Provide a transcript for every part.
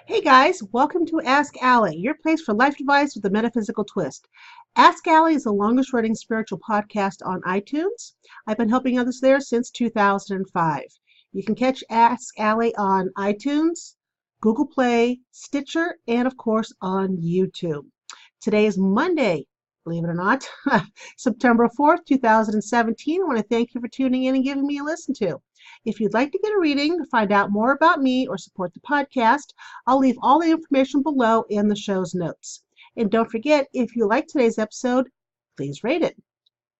Hey guys, welcome to Ask Allie, your place for life advice with a metaphysical twist. Ask Allie is the longest running spiritual podcast on iTunes. I've been helping others there since 2005. You can catch Ask Allie on iTunes, Google Play, Stitcher, and of course on YouTube. Today is Monday, believe it or not, September 4th, 2017. I want to thank you for tuning in and giving me a listen to. If you'd like to get a reading to find out more about me or support the podcast, I'll leave all the information below in the show's notes. And don't forget, if you like today's episode, please rate it.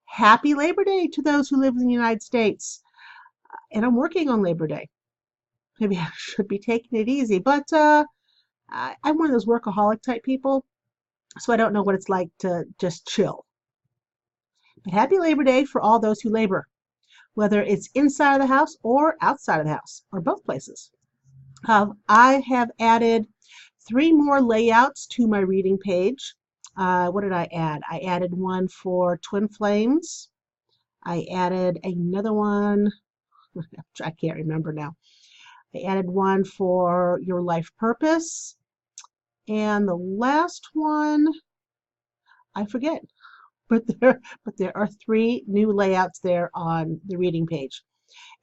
Happy Labor Day to those who live in the United States. And I'm working on Labor Day. Maybe I should be taking it easy, but I'm one of those workaholic type people, so I don't know what it's like to just chill. But happy Labor Day for all those who labor, whether it's inside of the house or outside of the house, or both places. I have added 3 more layouts to my reading page. What did I add? I added one for twin flames. I added another one. I can't remember now. I added one for your life purpose. And the last one, I forget. But there are 3 new layouts there on the reading page.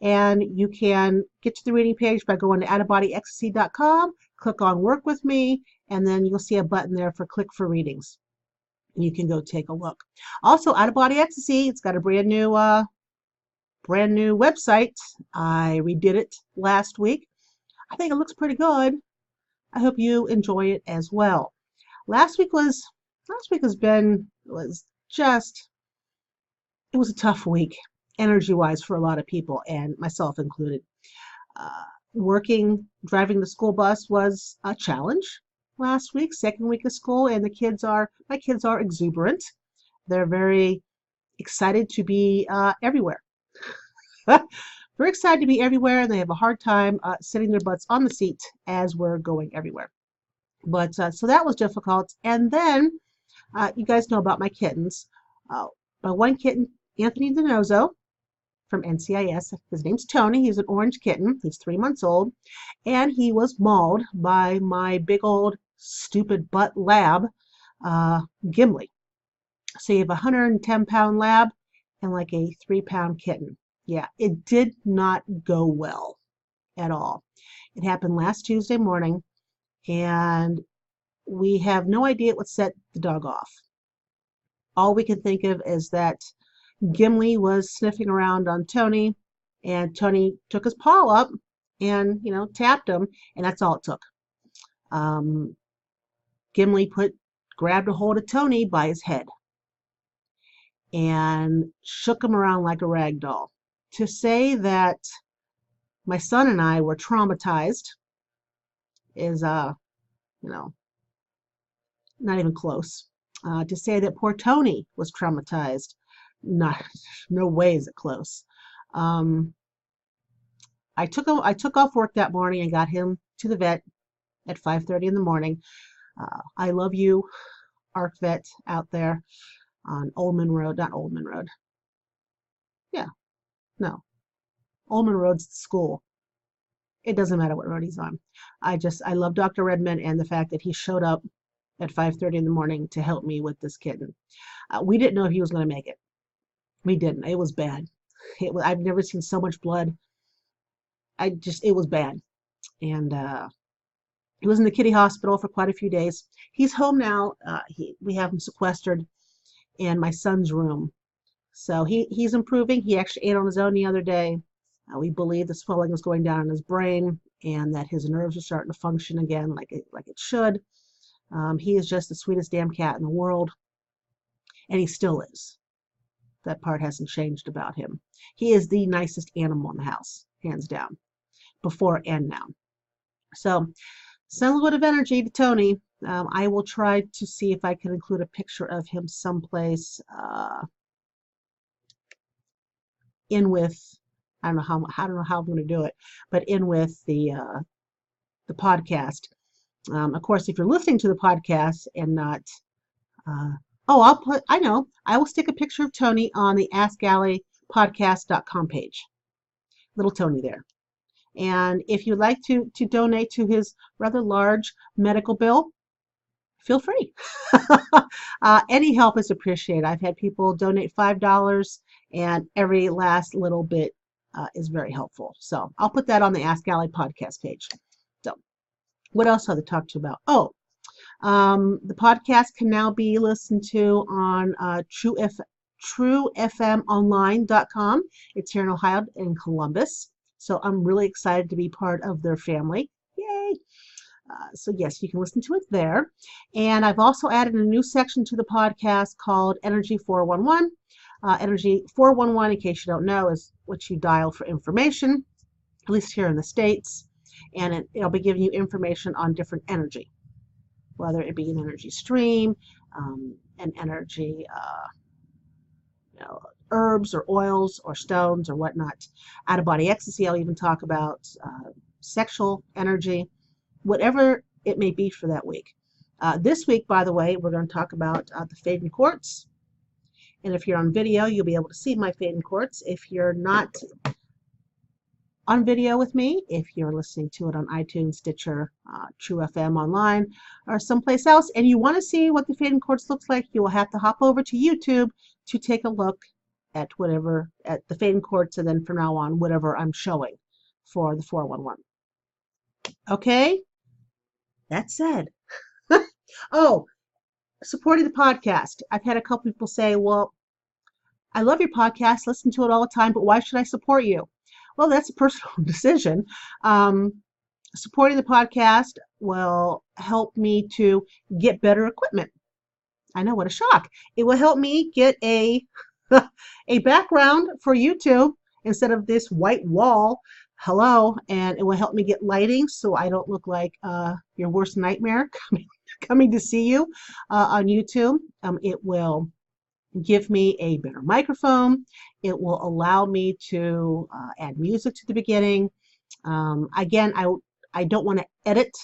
And you can get to the reading page by going to outofbodyecstasy.com, click on Work With Me, and then you'll see a button there for Click for Readings. And you can go take a look. Also, Out of Body Ecstasy, it's got a brand new website. I redid it last week. I think it looks pretty good. I hope you enjoy it as well. Last week was it was a tough week, energy-wise, for a lot of people, and myself included. Driving the school bus was a challenge last week, second week of school, and my kids are exuberant. They're very excited to be everywhere. Very excited to be everywhere, and they have a hard time sitting their butts on the seat as we're going everywhere. But so that was difficult. And then you guys know about my kittens. My one kitten, Anthony DiNozzo from NCIS. His name's Tony. He's an orange kitten. He's 3 months old. And he was mauled by my big old stupid butt lab, Gimli. So you have a 110-pound lab and like a 3-pound kitten. Yeah, it did not go well at all. It happened last Tuesday morning, and we have no idea what set the dog off. All we can think of is that Gimli was sniffing around on Tony, and Tony took his paw up and, tapped him, and that's all it took. Gimli grabbed a hold of Tony by his head and shook him around like a rag doll. To say that my son and I were traumatized is, not even close. To say that poor Tony was traumatized, no way is it close. I took off work that morning and got him to the vet at 5:30 in the morning. I love you, ARC Vet out there on Oldman Road, not Oldman Road. Yeah, no, Oldman Road's the school. It doesn't matter what road he's on. I love Dr. Redmond and the fact that he showed up at 5:30 in the morning to help me with this kitten. We didn't know if he was going to make it. We didn't. It was bad. I've never seen so much blood. It was bad. And he was in the kitty hospital for quite a few days. He's home now. We have him sequestered in my son's room. So he's improving. He actually ate on his own the other day. We believe the swelling is going down in his brain and that his nerves are starting to function again like it should. He is just the sweetest damn cat in the world, and he still is. That part hasn't changed about him. He is the nicest animal in the house, hands down, before and now. So, send a little bit of energy to Tony. I will try to see if I can include a picture of him someplace in with. I don't know how I'm going to do it, but in with the podcast. Of course, if you're listening to the podcast and not, I will stick a picture of Tony on the AskAlliePodcast.com page. Little Tony there. And if you'd like to donate to his rather large medical bill, feel free. Any help is appreciated. I've had people donate $5, and every last little bit is very helpful. So I'll put that on the Ask Allie podcast page. So what else have I talked to you about? Oh, the podcast can now be listened to on truefmonline.com. It's here in Ohio in Columbus. So I'm really excited to be part of their family. Yay! So yes, you can listen to it there. And I've also added a new section to the podcast called Energy 411. Energy 411, in case you don't know, is what you dial for information, at least here in the States. And it'll be giving you information on different energy, whether it be an energy stream, an energy, herbs or oils or stones or whatnot. Out of body ecstasy, I'll even talk about sexual energy, whatever it may be for that week. This week, by the way, we're going to talk about the Faden quartz. And if you're on video, you'll be able to see my Faden quartz. If you're not on video with me, if you're listening to it on iTunes, Stitcher, True FM Online, or someplace else, and you want to see what the Faden quartz looks like, you will have to hop over to YouTube to take a look at at the Faden quartz, and then from now on, whatever I'm showing for the 411. Okay? That said, oh, supporting the podcast. I've had a couple people say, well, I love your podcast, listen to it all the time, but why should I support you? Well, that's a personal decision. Supporting the podcast will help me to get better equipment. I know, what a shock. It will help me get a background for YouTube instead of this white wall. Hello. And it will help me get lighting so I don't look like your worst nightmare coming to see you on YouTube. It will give me a better microphone. It will allow me to add music to the beginning. Again, I don't want to edit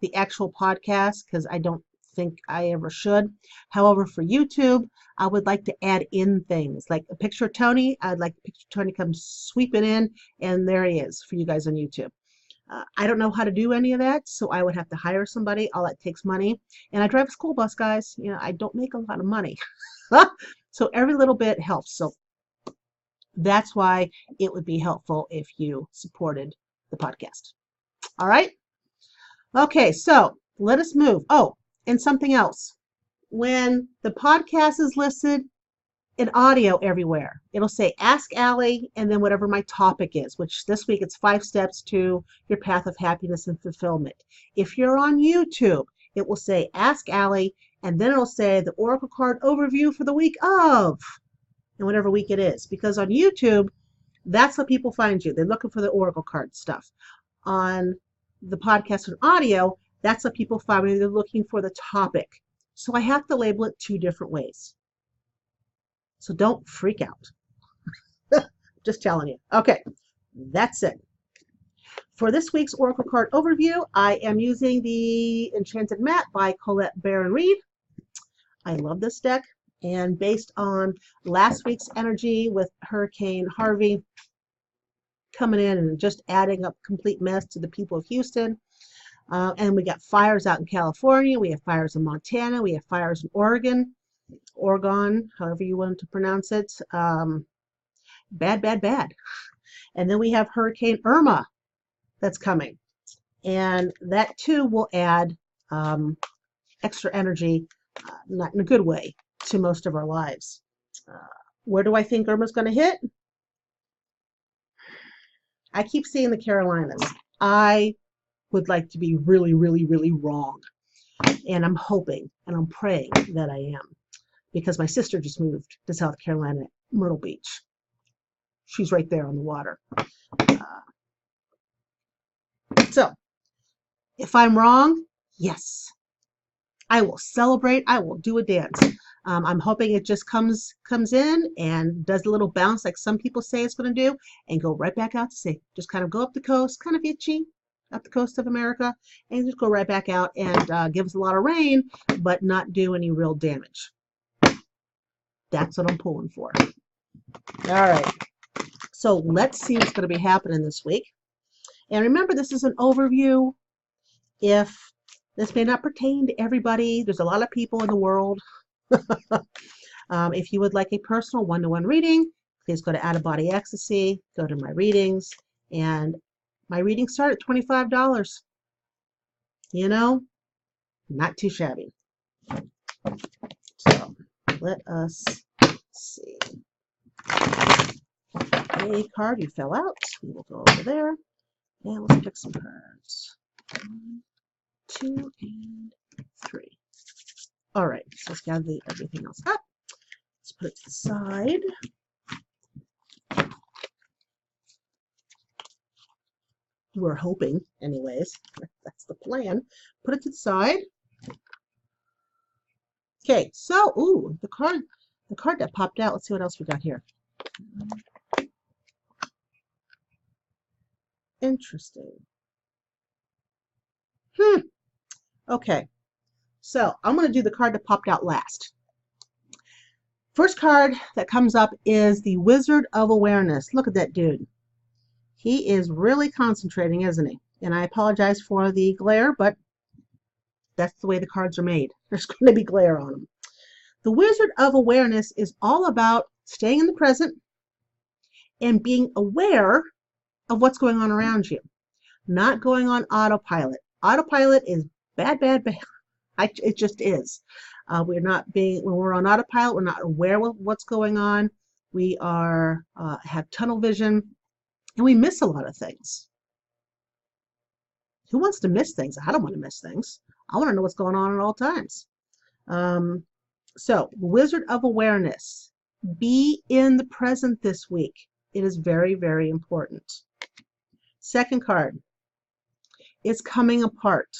the actual podcast because I don't think I ever should. However, for YouTube, I would like to add in things like a picture of Tony. I'd like the picture of Tony come sweeping in, and there he is for you guys on YouTube. I don't know how to do any of that, so I would have to hire somebody. All that takes money. And I drive a school bus, guys. You know, I don't make a lot of money. So every little bit helps. So that's why it would be helpful if you supported the podcast. All right? Okay, so let us move. Oh, and something else. When the podcast is listed in audio everywhere, it'll say Ask Allie and then whatever my topic is, which this week it's 5 steps to your path of happiness and fulfillment. If you're on YouTube, it will say Ask Allie, and then it'll say the Oracle card overview for the week of, and whatever week it is. Because on YouTube, that's how people find you. They're looking for the Oracle card stuff. On the podcast and audio, that's how people find me. They're looking for the topic. So I have to label it 2 different ways. So don't freak out. Just telling you. Okay, that's it. For this week's Oracle card overview, I am using the Enchanted Map by Colette Baron Reed. I love this deck. And based on last week's energy with Hurricane Harvey coming in and just adding up complete mess to the people of Houston. And we got fires out in California. We have fires in Montana. We have fires in Oregon, however you want to pronounce it. Bad, bad, bad. And then we have Hurricane Irma that's coming. And that too will add extra energy, not in a good way, to most of our lives. Where do I think Irma's going to hit? I keep seeing the Carolinas. I would like to be really, really, really wrong. And I'm hoping and I'm praying that I am. Because my sister just moved to South Carolina, Myrtle Beach. She's right there on the water. So, if I'm wrong, yes. I will celebrate. I will do a dance. I'm hoping it just comes in and does a little bounce like some people say it's going to do and go right back out to sea. Just kind of go up the coast, kind of itchy, up the coast of America, and just go right back out and give us a lot of rain, but not do any real damage. That's what I'm pulling for. All right. So let's see what's going to be happening this week. And remember, this is an overview. If this may not pertain to everybody, there's a lot of people in the world. If you would like a personal one-to-one reading, please go to Out of Body Ecstasy, go to my readings, and my readings start at $25. You know, not too shabby. So let us see. A card you fell out. We will go over there. And let's pick some cards. 1, 2, and 3. All right, so let's gather everything else up. Let's put it to the side. We're hoping, anyways. That's the plan. Put it to the side. Okay, so the card that popped out. Let's see what else we got here. Interesting. Okay, so I'm going to do the card that popped out last. First card that comes up is the Wizard of Awareness. Look at that dude. He is really concentrating, isn't he? And I apologize for the glare, but that's the way the cards are made. There's going to be glare on them. The Wizard of Awareness is all about staying in the present and being aware of what's going on around you. Not going on autopilot. Autopilot is bad, bad, bad. It just is. When we're on autopilot, we're not aware of what's going on. We have tunnel vision, and we miss a lot of things. Who wants to miss things? I don't want to miss things. I want to know what's going on at all times. So, Wizard of Awareness. Be in the present this week. It is very, very important. Second card. It's coming apart.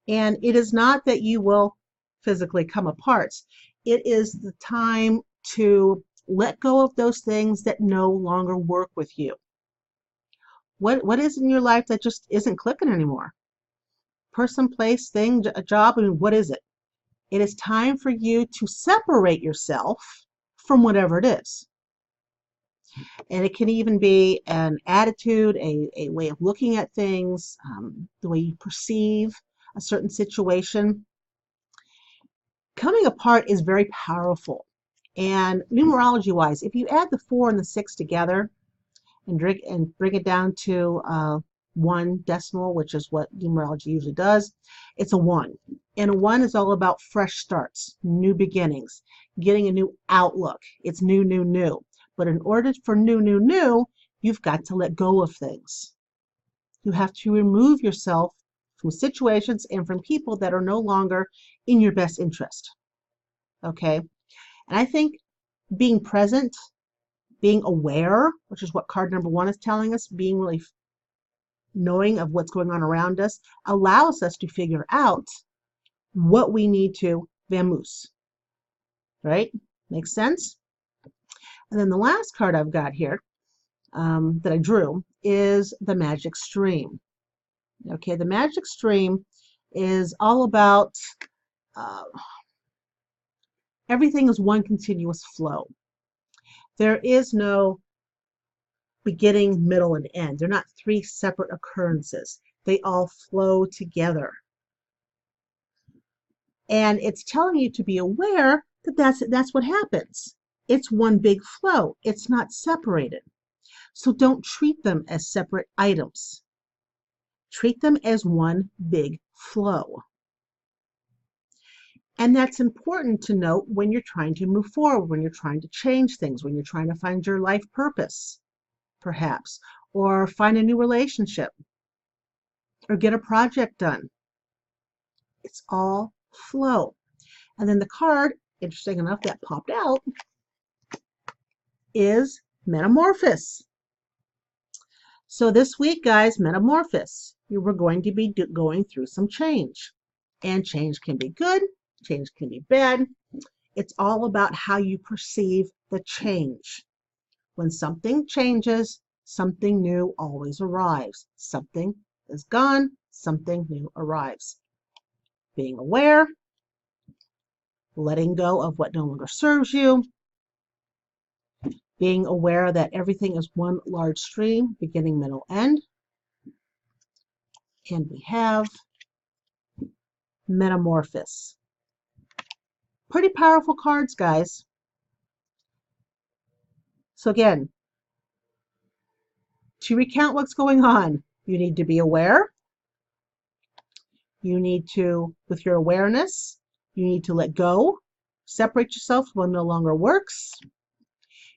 And it is not that you will physically come apart. It is the time to let go of those things that no longer work with you. What is in your life that just isn't clicking anymore? Person, place, thing, a job, I mean, what is it? It is time for you to separate yourself from whatever it is. And it can even be an attitude, a way of looking at things, the way you perceive a certain situation. Coming apart is very powerful. And numerology-wise, if you add the 4 and the 6 together and bring it down to 1 decimal, which is what numerology usually does, it's a 1. And a 1 is all about fresh starts, new beginnings, getting a new outlook. It's new, new, new. But in order for new, new, new, you've got to let go of things. You have to remove yourself from situations and from people that are no longer in your best interest. Okay? And I think being present, being aware, which is what card number 1 is telling us, being really knowing of what's going on around us, allows us to figure out what we need to vamoose. Right? Makes sense? And then the last card I've got here that I drew is the Magic Stream. Okay, the Magic Stream is all about everything is one continuous flow. There is no beginning, middle, and end. They're not 3 separate occurrences. They all flow together. And it's telling you to be aware that that's what happens. It's one big flow. It's not separated. So don't treat them as separate items. Treat them as one big flow. And that's important to note when you're trying to move forward, when you're trying to change things, when you're trying to find your life purpose, perhaps, or find a new relationship, or get a project done. It's all flow. And then the card, interesting enough, that popped out is Metamorphosis. So this week, guys, Metamorphosis. You were going to be going through some change. And change can be good, change can be bad. It's all about how you perceive the change. When something changes, something new always arrives. Something is gone, something new arrives. Being aware, letting go of what no longer serves you, being aware that everything is one large stream, beginning, middle, end. And we have metamorphosis. Pretty powerful cards, guys. So again, to recount what's going on, you need to be aware. You need to, with your awareness, you need to let go, separate yourself from what no longer works.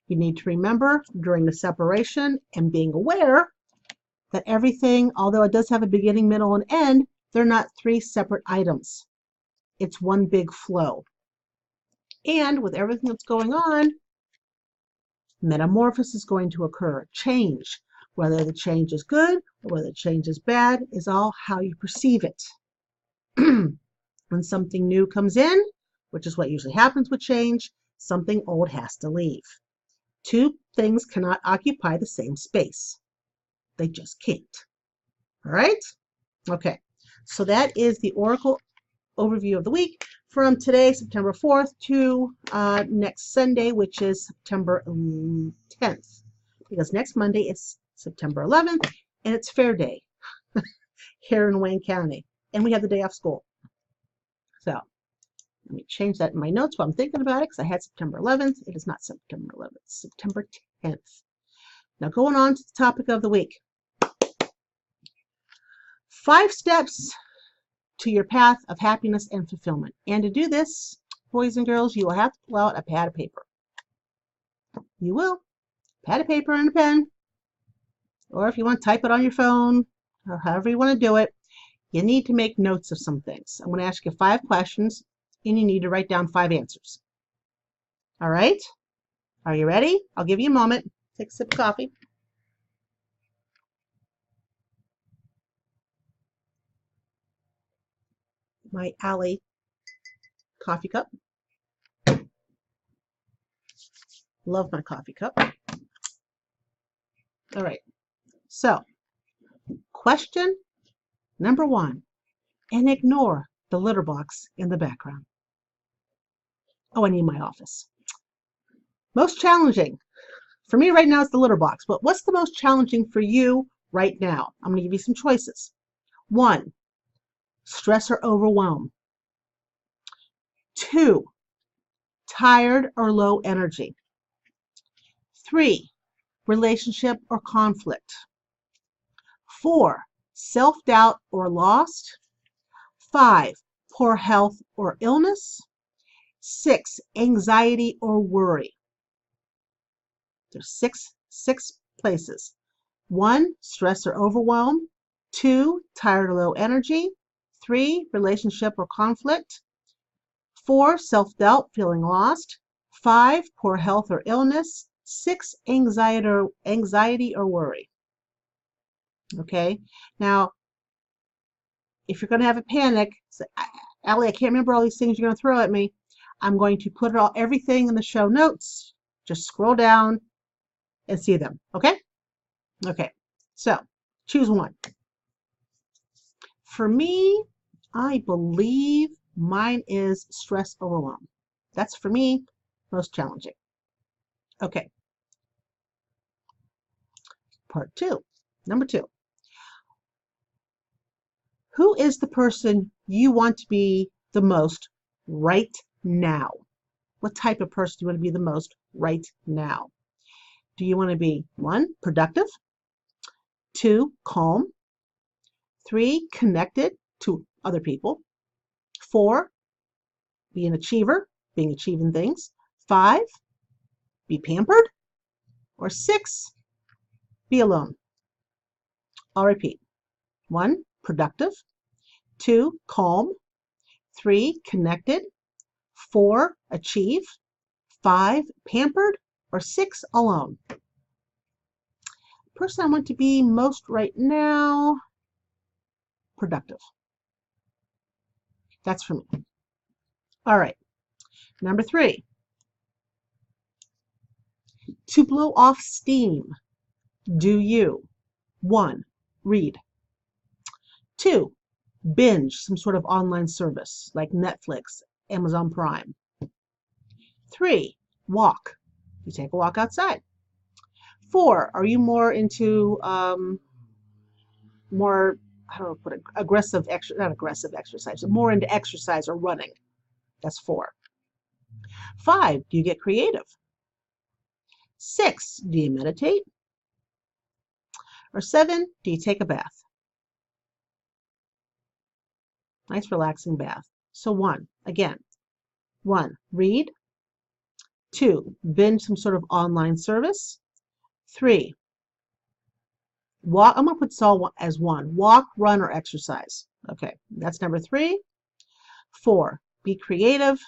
You need to remember during the separation and being aware that everything, although it does have a beginning, middle, and end, they're not three separate items. It's one big flow. And with everything that's going on, metamorphosis is going to occur. Change, whether the change is good or whether the change is bad, is all how you perceive it. When something new comes in, which is what usually happens with change, something old has to leave. Two things cannot occupy the same space. They just can't. All right? Okay. So that is the Oracle overview of the week from today, September 4th, to next Sunday, which is September 10th. Because next Monday is September 11th, and it's Fair Day here in Wayne County. And we have the day off school. So let me change that in my notes while I'm thinking about it, because I had September 11th. It is not September 11th, it's September 10th. Now going on to the topic of the week. 5 steps to your path of happiness and fulfillment. And to do this, boys and girls, you will have to pull out a pad of paper. You will. Pad of paper and a pen. Or if you want to type it on your phone, or however you want to do it, you need to make notes of some things. I'm going to ask you 5 questions, and you need to write down 5 answers. All right? Are you ready? I'll give you a moment. Take a sip of coffee. My Allie coffee cup. Love my coffee cup. All right. So, question number 1, and ignore the litter box in the background. Oh, I need my office. Most challenging for me right now is the litter box, but what's the most challenging for you right now? I'm going to give you some choices. 1, stress or overwhelm. 2, tired or low energy. 3, relationship or conflict. 4, self-doubt or lost. 5, poor health or illness. 6, anxiety or worry. There's six places. 1, stress or overwhelm. 2, tired or low energy. 3, relationship or conflict. 4, self-doubt, feeling lost. 5, poor health or illness. 6, anxiety or worry. Okay, now if you're going to have a panic, say, Allie, I can't remember all these things you're going to throw at me. I'm going to put everything in the show notes. Just scroll down and see them. Okay? Okay, so choose one. For me, I believe mine is stress overwhelm. That's for me most challenging. Okay. Part 2. Number 2. Who is the person you want to be the most right now? What type of person do you want to be the most right now? Do you want to be 1, productive, 2, calm, 3, connected to other people, 4, be an achiever, achieving things, 5, be pampered, or 6, be alone? I'll repeat. 1, productive, 2, calm, 3, connected, 4, achieve, 5, pampered, or 6, alone. The person I want to be most right now, productive. That's for me. All right. Number 3. To blow off steam, do you 1, read, 2, binge some sort of online service like Netflix, Amazon Prime, 3, walk. You take a walk outside. 4, are you more into more, I don't know, put it, aggressive, not aggressive exercise, but more into exercise or running? That's 4. 5, do you get creative? 6, do you meditate? Or 7, do you take a bath? Nice relaxing bath. So 1, again, 1, read. 2, binge some sort of online service. 3, walk. I'm going to put Saul as 1. Walk, run, or exercise. Okay, that's number 3. 4, be creative.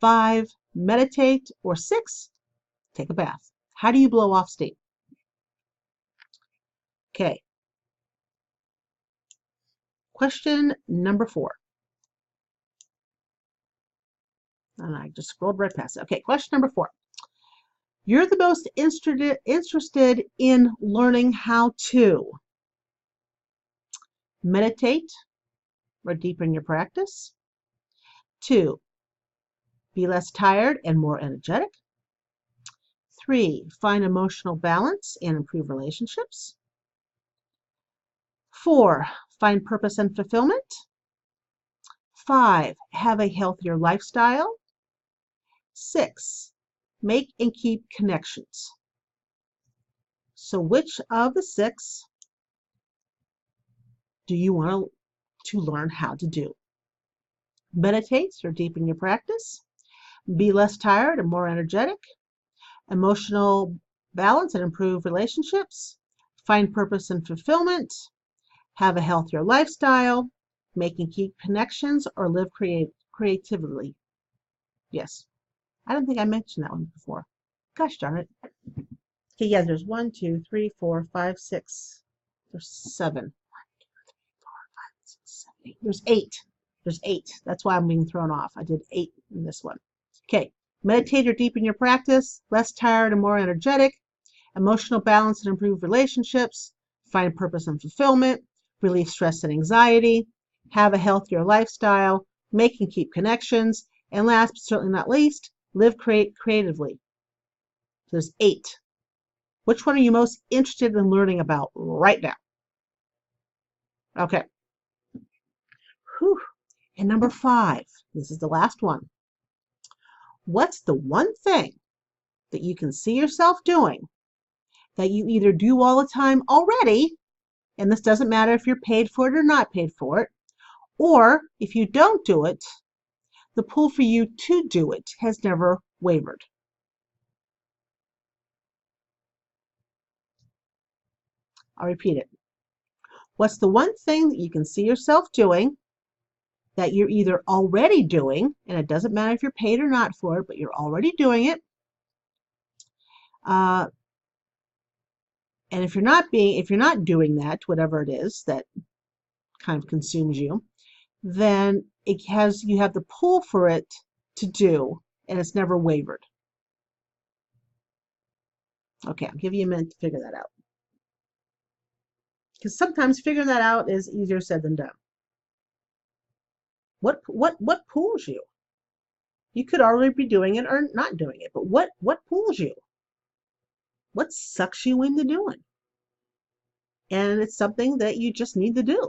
5, meditate. Or 6, take a bath. How do you blow off steam? Okay. Question number 4. And I just scrolled right past it. Okay, question number 4. You're the most interested in learning how to meditate or deepen your practice. 2, be less tired and more energetic. 3, find emotional balance and improve relationships. 4, find purpose and fulfillment. 5, have a healthier lifestyle. 6, make and keep connections. So which of the 6 do you want to learn how to do? Meditate or deepen your practice. Be less tired and more energetic. Emotional balance and improve relationships. Find purpose and fulfillment. Have a healthier lifestyle. Make and keep connections, or live creatively. Yes. I don't think I mentioned that one before. Gosh darn it. Okay, yeah, there's 1, 2, 3, 4, 5, 6. There's 7. 8. There's 8. There's 8. That's why I'm being thrown off. I did 8 in this one. Okay. Meditate or deepen your practice. Less tired and more energetic. Emotional balance and improve relationships. Find purpose and fulfillment. Relieve stress and anxiety. Have a healthier lifestyle. Make and keep connections. And last but certainly not least, live creatively. So there's 8. Which one are you most interested in learning about right now? Okay. Whew. And number 5, this is the last one. What's the one thing that you can see yourself doing that you either do all the time already, and this doesn't matter if you're paid for it or not paid for it, or if you don't do it, the pull for you to do it has never wavered? I'll repeat it. What's the one thing that you can see yourself doing that you're either already doing, and it doesn't matter if you're paid or not for it, but you're already doing it, and if you're not doing that, whatever it is that kind of consumes you, then you have the pull for it to do, and it's never wavered. Okay, I'll give you a minute to figure that out, because sometimes figuring that out is easier said than done. What pulls you? You could already be doing it or not doing it, but what pulls you? What sucks you into doing? And it's something that you just need to do.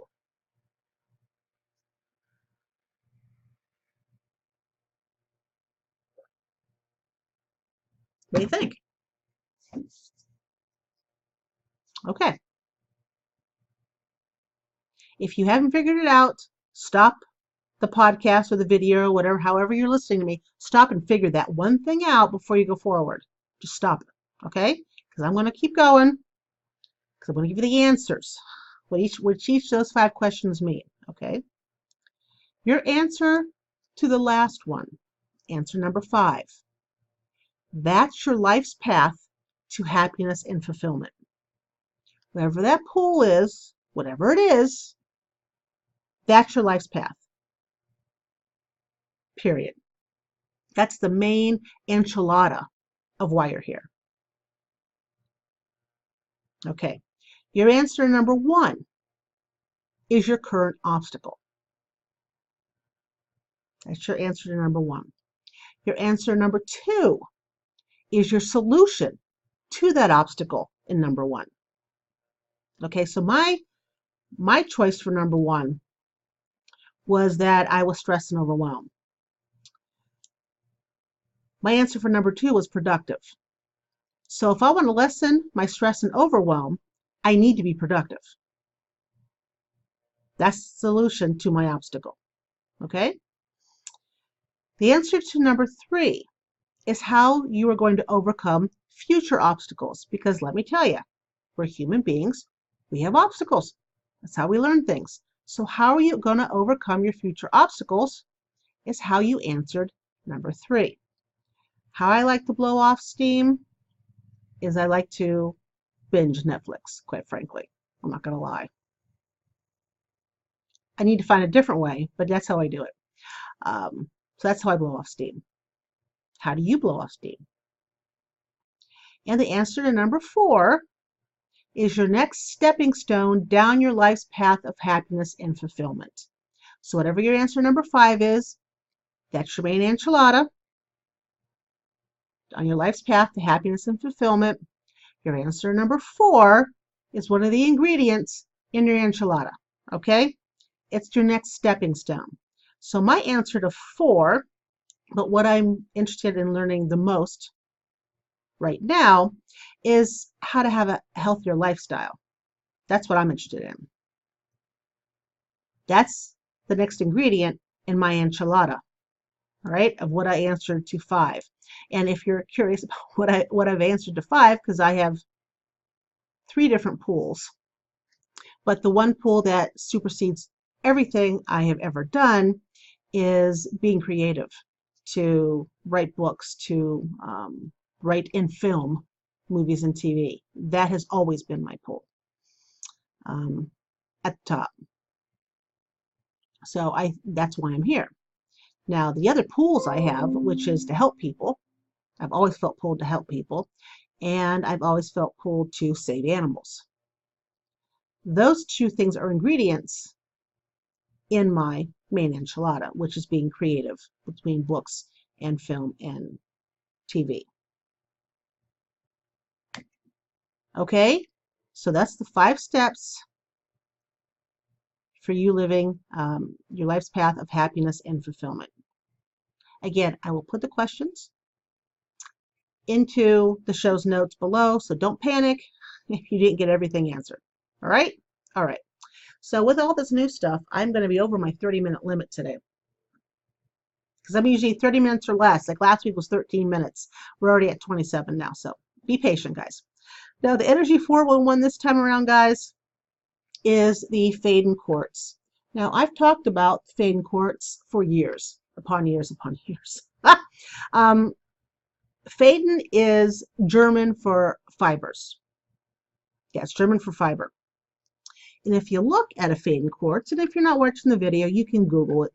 What do you think? Okay. If you haven't figured it out, stop the podcast or the video, whatever, however you're listening to me, stop and figure that one thing out before you go forward. Just stop it, okay? Because I'm going to keep going, because I'm going to give you the answers, what each of those 5 questions mean, okay? Your answer to the last one, answer number 5, that's your life's path to happiness and fulfillment. Whatever that pull is, whatever it is, that's your life's path. Period. That's the main enchilada of why you're here. Okay. Your answer number 1 is your current obstacle. That's your answer to number 1. Your answer number 2 is your solution to that obstacle in number 1. Okay, so my choice for number 1 was that I was stressed and overwhelmed. My answer for number 2 was productive. So if I want to lessen my stress and overwhelm, I need to be productive. That's the solution to my obstacle. Okay? The answer to number 3 is how you are going to overcome future obstacles. Because let me tell you, we're human beings. We have obstacles. That's how we learn things. So how are you going to overcome your future obstacles is how you answered number 3. How I like to blow off steam is I like to binge Netflix, quite frankly. I'm not going to lie. I need to find a different way, but that's how I do it. So that's how I blow off steam. How do you blow off steam? And the answer to number 4 is your next stepping stone down your life's path of happiness and fulfillment. So whatever your answer number 5 is, that's your main enchilada on your life's path to happiness and fulfillment. Your answer number 4 is one of the ingredients in your enchilada. Okay? It's your next stepping stone. So my answer to 4, but what I'm interested in learning the most right now is how to have a healthier lifestyle. That's what I'm interested in. That's the next ingredient in my enchilada, all right, of what I answered to 5. And if you're curious about what I've answered to 5, because I have 3 different pools, but the one pool that supersedes everything I have ever done is being creative, to write books, to write in film, movies and TV. That has always been my pool at the top. So that's why I'm here. Now, the other pools I have, which is to help people, I've always felt pulled to help people, and I've always felt pulled to save animals. Those 2 things are ingredients in my main enchilada, which is being creative between books and film and TV. Okay, so that's the 5 steps for you living your life's path of happiness and fulfillment. Again, I will put the questions into the show's notes below, so don't panic if you didn't get everything answered. All right? All right. So with all this new stuff, I'm going to be over my 30-minute limit today, because I'm usually 30 minutes or less. Like last week was 13 minutes. We're already at 27 now, so be patient, guys. Now, the Energy 411 this time around, guys, is the Faden quartz. Now, I've talked about Faden quartz for years, upon years upon years. Faden is German for fibers. Yeah, it's German for fiber. And if you look at a Faden quartz, and if you're not watching the video, you can Google it.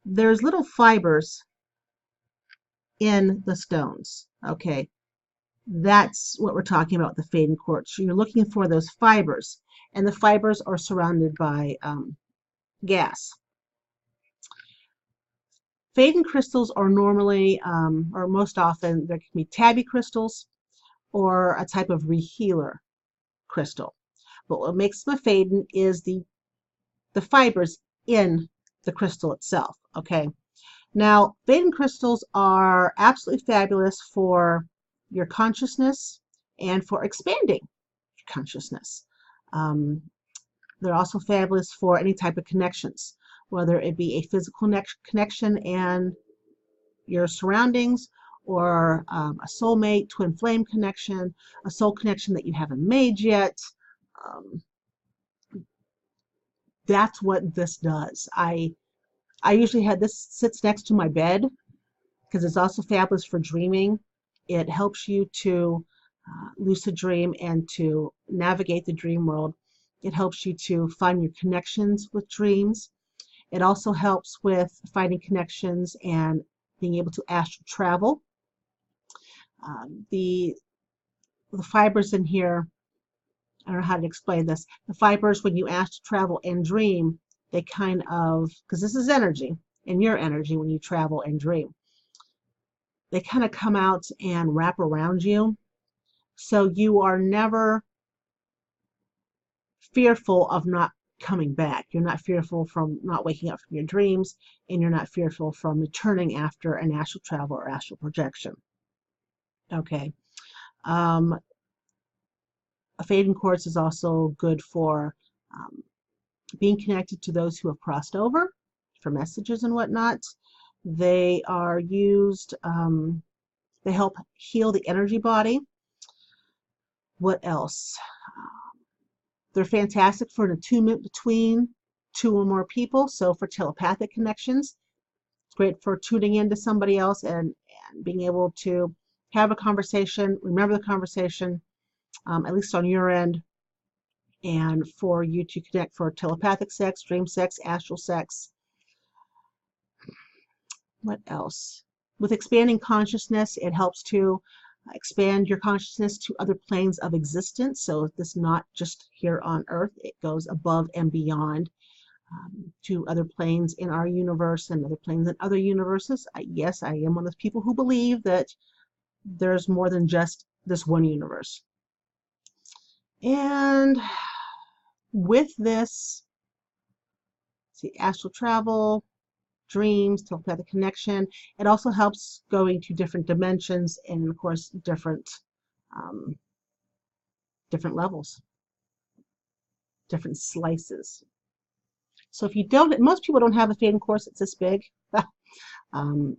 There's little fibers in the stones. Okay, that's what we're talking about, the Faden quartz. You're looking for those fibers, and the fibers are surrounded by gas. Faden crystals are normally, or most often, there can be tabby crystals or a type of rehealer crystal. But what makes them a Faden is the fibers in the crystal itself. Okay. Now, Faden crystals are absolutely fabulous for your consciousness and for expanding your consciousness. They're also fabulous for any type of connections, whether it be a physical connection and your surroundings, or a soulmate, twin flame connection, a soul connection that you haven't made yet. That's what this does. I usually have this sits next to my bed because it's also fabulous for dreaming. It helps you to lucid dream and to navigate the dream world. It helps you to find your connections with dreams. It also helps with finding connections and being able to astral travel. The fibers in here, I don't know how to explain this. The fibers, when you astral travel and dream, they kind of, because this is energy, and your energy when you travel and dream, they kind of come out and wrap around you. So you are never fearful of not coming back. You're not fearful from not waking up from your dreams, and you're not fearful from returning after an astral travel or astral projection. Okay. A fading quartz is also good for being connected to those who have crossed over for messages and whatnot. They are used, they help heal the energy body. What else? They're fantastic for an attunement between two or more people. So for telepathic connections, it's great for tuning into somebody else and being able to have a conversation, remember the conversation, at least on your end, and for you to connect for telepathic sex, dream sex, astral sex. What else? With expanding consciousness, it helps to expand your consciousness to other planes of existence. So this not just here on Earth, it goes above and beyond to other planes in our universe and other planes in other universes. Yes, I am one of those people who believe that there's more than just this one universe. And with this, see, astral travel, dreams, telepathic connection. It also helps going to different dimensions and, of course, different levels, different slices. So if you don't, most people don't have a fading quartz that's this big.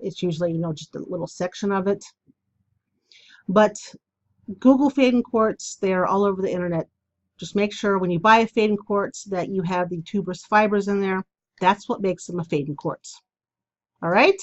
It's usually, just a little section of it. But Google fading quartz. They're all over the internet. Just make sure when you buy a fading quartz that you have the tuberous fibers in there. That's what makes them a fading quartz. All right?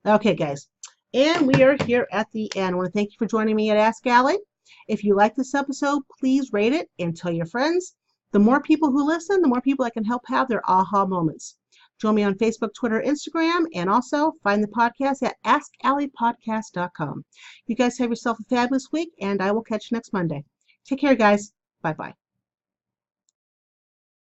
Okay, guys. And we are here at the end. I want to thank you for joining me at Ask Allie. If you like this episode, please rate it and tell your friends. The more people who listen, the more people I can help have their aha moments. Join me on Facebook, Twitter, Instagram, and also find the podcast at AskAlliePodcast.com. You guys have yourself a fabulous week, and I will catch you next Monday. Take care, guys. Bye-bye.